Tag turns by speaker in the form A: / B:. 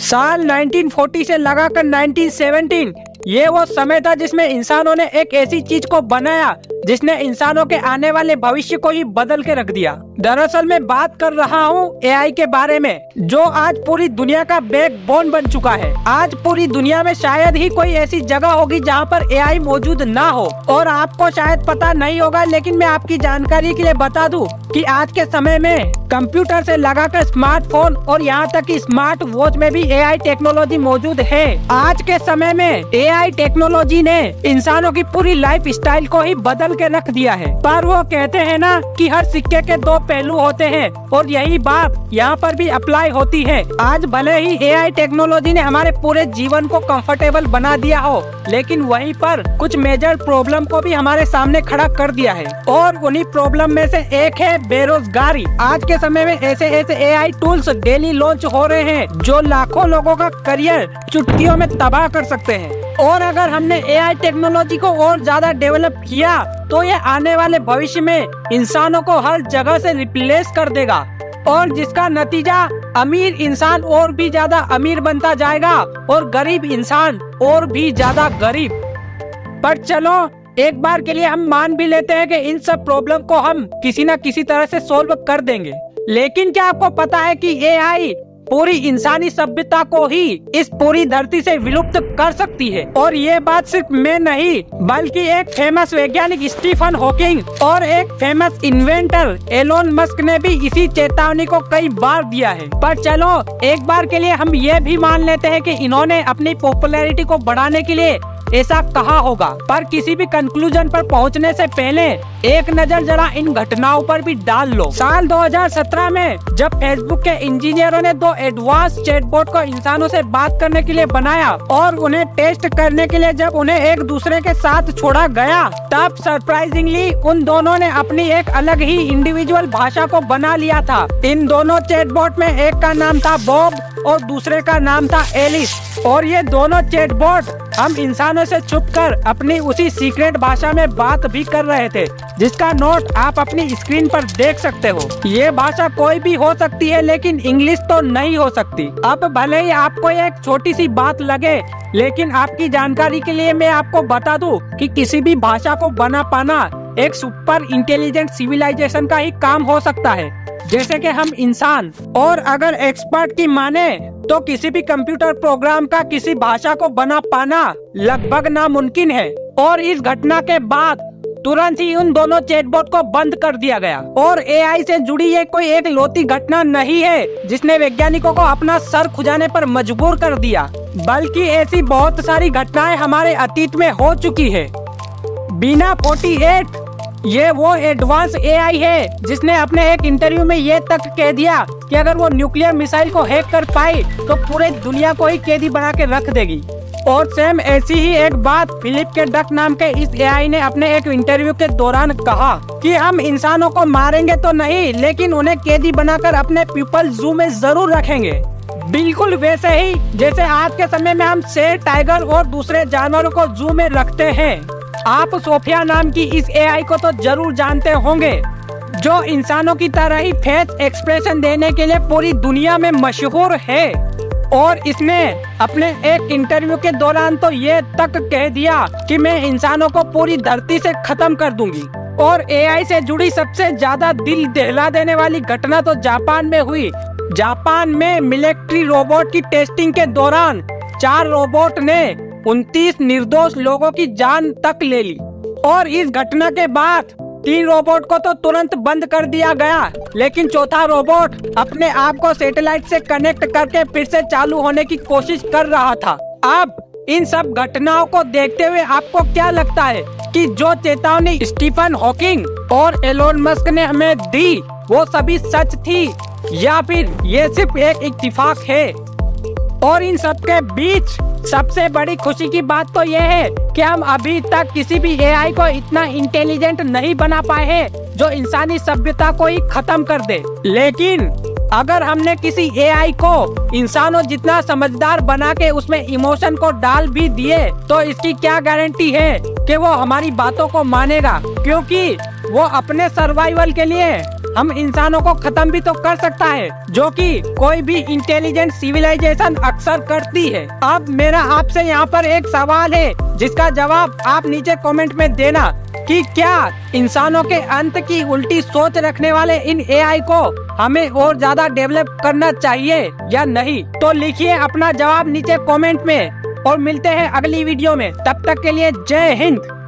A: साल 1940 से लगाकर 1917 ये वो समय था जिसमें इंसानों ने एक ऐसी चीज को बनाया जिसने इंसानों के आने वाले भविष्य को ही बदल के रख दिया। दरअसल मैं बात कर रहा हूँ एआई के बारे में, जो आज पूरी दुनिया का बैकबोन बन चुका है। आज पूरी दुनिया में शायद ही कोई ऐसी जगह होगी जहाँ पर एआई मौजूद ना हो। और आपको शायद पता नहीं होगा, लेकिन मैं आपकी जानकारी के लिए बता दूं कि आज के समय में कंप्यूटर से लगाकर स्मार्टफोन और यहाँ तक कि स्मार्ट वॉच में भी एआई टेक्नोलॉजी मौजूद है। आज के समय में एआई टेक्नोलॉजी ने इंसानों की पूरी लाइफ स्टाइल को ही बदल के रख दिया है। पर वो कहते हैं ना कि हर सिक्के के दो पहलू होते हैं, और यही बात यहाँ पर भी अप्लाई होती है। आज भले ही एआई टेक्नोलॉजी ने हमारे पूरे जीवन को कंफर्टेबल बना दिया हो, लेकिन वहीं पर कुछ मेजर प्रॉब्लम को भी हमारे सामने खड़ा कर दिया है। और उन्हीं प्रॉब्लम में से एक है बेरोजगारी। आज के समय में ऐसे ऐसे एआई टूल्स डेली लॉन्च हो रहे हैं जो लाखों लोगों का करियर चुटकियों में तबाह कर सकते हैं। और अगर हमने एआई टेक्नोलॉजी को और ज्यादा डेवलप किया तो ये आने वाले भविष्य में इंसानों को हर जगह से रिप्लेस कर देगा, और जिसका नतीजा अमीर इंसान और भी ज्यादा अमीर बनता जाएगा और गरीब इंसान और भी ज्यादा गरीब। पर चलो एक बार के लिए हम मान भी लेते हैं कि इन सब प्रॉब्लम को हम किसी न किसी तरह से सोल्व कर देंगे, लेकिन क्या आपको पता है कि एआई पूरी इंसानी सभ्यता को ही इस पूरी धरती से विलुप्त कर सकती है? और ये बात सिर्फ मैं नहीं, बल्कि एक फेमस वैज्ञानिक स्टीफन हॉकिंग और एक फेमस इन्वेंटर एलोन मस्क ने भी इसी चेतावनी को कई बार दिया है। पर चलो एक बार के लिए हम ये भी मान लेते हैं कि इन्होंने अपनी पॉपुलैरिटी को बढ़ाने के लिए ऐसा कहा होगा। पर किसी भी कंक्लूजन पर पहुंचने से पहले एक नजर जरा इन घटनाओं पर भी डाल लो। साल 2017 में जब फेसबुक के इंजीनियरों ने दो एडवांस चैटबॉट को इंसानों से बात करने के लिए बनाया और उन्हें टेस्ट करने के लिए जब उन्हें एक दूसरे के साथ छोड़ा गया, तब सरप्राइजिंगली उन दोनों ने अपनी एक अलग ही इंडिविजुअल भाषा को बना लिया था। इन दोनों चैटबॉट में एक का नाम था बॉब और दूसरे का नाम था एलिस, और ये दोनों चैटबॉट हम इंसानों से छुपकर अपनी उसी सीक्रेट भाषा में बात भी कर रहे थे, जिसका नोट आप अपनी स्क्रीन पर देख सकते हो। ये भाषा कोई भी हो सकती है, लेकिन इंग्लिश तो नहीं हो सकती। अब भले ही आपको एक छोटी सी बात लगे, लेकिन आपकी जानकारी के लिए मैं आपको बता दूं कि किसी भी भाषा को बना पाना एक सुपर इंटेलिजेंट सिविलाइजेशन का ही काम हो सकता है, जैसे कि हम इंसान। और अगर एक्सपर्ट की माने तो किसी भी कंप्यूटर प्रोग्राम का किसी भाषा को बना पाना लगभग नामुमकिन है। और इस घटना के बाद तुरंत ही उन दोनों चैटबॉट को बंद कर दिया गया। और एआई से जुड़ी ये कोई एक लौती घटना नहीं है जिसने वैज्ञानिकों को अपना सर खुजाने पर मजबूर कर दिया, बल्कि ऐसी बहुत सारी घटनाएं हमारे अतीत में हो चुकी है। बीना 48 ये वो एडवांस एआई है जिसने अपने एक इंटरव्यू में ये तक कह दिया कि अगर वो न्यूक्लियर मिसाइल को हैक कर पाई तो पूरे दुनिया को ही कैदी बना के रख देगी। और सेम ऐसी ही एक बात फिलिप के डक नाम के इस एआई ने अपने एक इंटरव्यू के दौरान कहा कि हम इंसानों को मारेंगे तो नहीं, लेकिन उन्हें कैदी बनाकर अपने पीपल जू में जरूर रखेंगे। बिल्कुल वैसे ही जैसे आज के समय में हम शेर, टाइगर और दूसरे जानवरों को जू में रखते हैं। आप सोफिया नाम की इस एआई को तो जरूर जानते होंगे, जो इंसानों की तरह ही फेस एक्सप्रेशन देने के लिए पूरी दुनिया में मशहूर है। और इसने अपने एक इंटरव्यू के दौरान तो ये तक कह दिया कि मैं इंसानों को पूरी धरती से खत्म कर दूंगी। और एआई से जुड़ी सबसे ज्यादा दिल दहला देने वाली घटना तो जापान में हुई। जापान में मिलिट्री रोबोट की टेस्टिंग के दौरान 4 रोबोट ने 29 निर्दोष लोगों की जान तक ले ली। और इस घटना के बाद 3 रोबोट को तो तुरंत बंद कर दिया गया, लेकिन चौथा रोबोट अपने आप को सैटेलाइट से कनेक्ट करके फिर से चालू होने की कोशिश कर रहा था। अब इन सब घटनाओं को देखते हुए आपको क्या लगता है कि जो चेतावनी स्टीफन हॉकिंग और एलोन मस्क ने हमें दी वो सभी सच थी, या फिर ये सिर्फ एक इत्तेफाक है? और इन सब के बीच सबसे बड़ी खुशी की बात तो ये है कि हम अभी तक किसी भी एआई को इतना इंटेलिजेंट नहीं बना पाए हैं जो इंसानी सभ्यता को ही खत्म कर दे। लेकिन अगर हमने किसी एआई को इंसानों जितना समझदार बना के उसमें इमोशन को डाल भी दिए, तो इसकी क्या गारंटी है कि वो हमारी बातों को मानेगा? क्योंकि वो अपने सर्वाइवल के लिए हम इंसानों को खत्म भी तो कर सकता है, जो कि कोई भी इंटेलिजेंट सिविलाइजेशन अक्सर करती है। अब मेरा आपसे यहाँ पर एक सवाल है, जिसका जवाब आप नीचे कमेंट में देना कि क्या इंसानों के अंत की उल्टी सोच रखने वाले इन एआई को हमें और ज्यादा डेवलप करना चाहिए या नहीं। तो लिखिए अपना जवाब नीचे कमेंट में और मिलते हैं अगली वीडियो में। तब तक के लिए जय हिंद।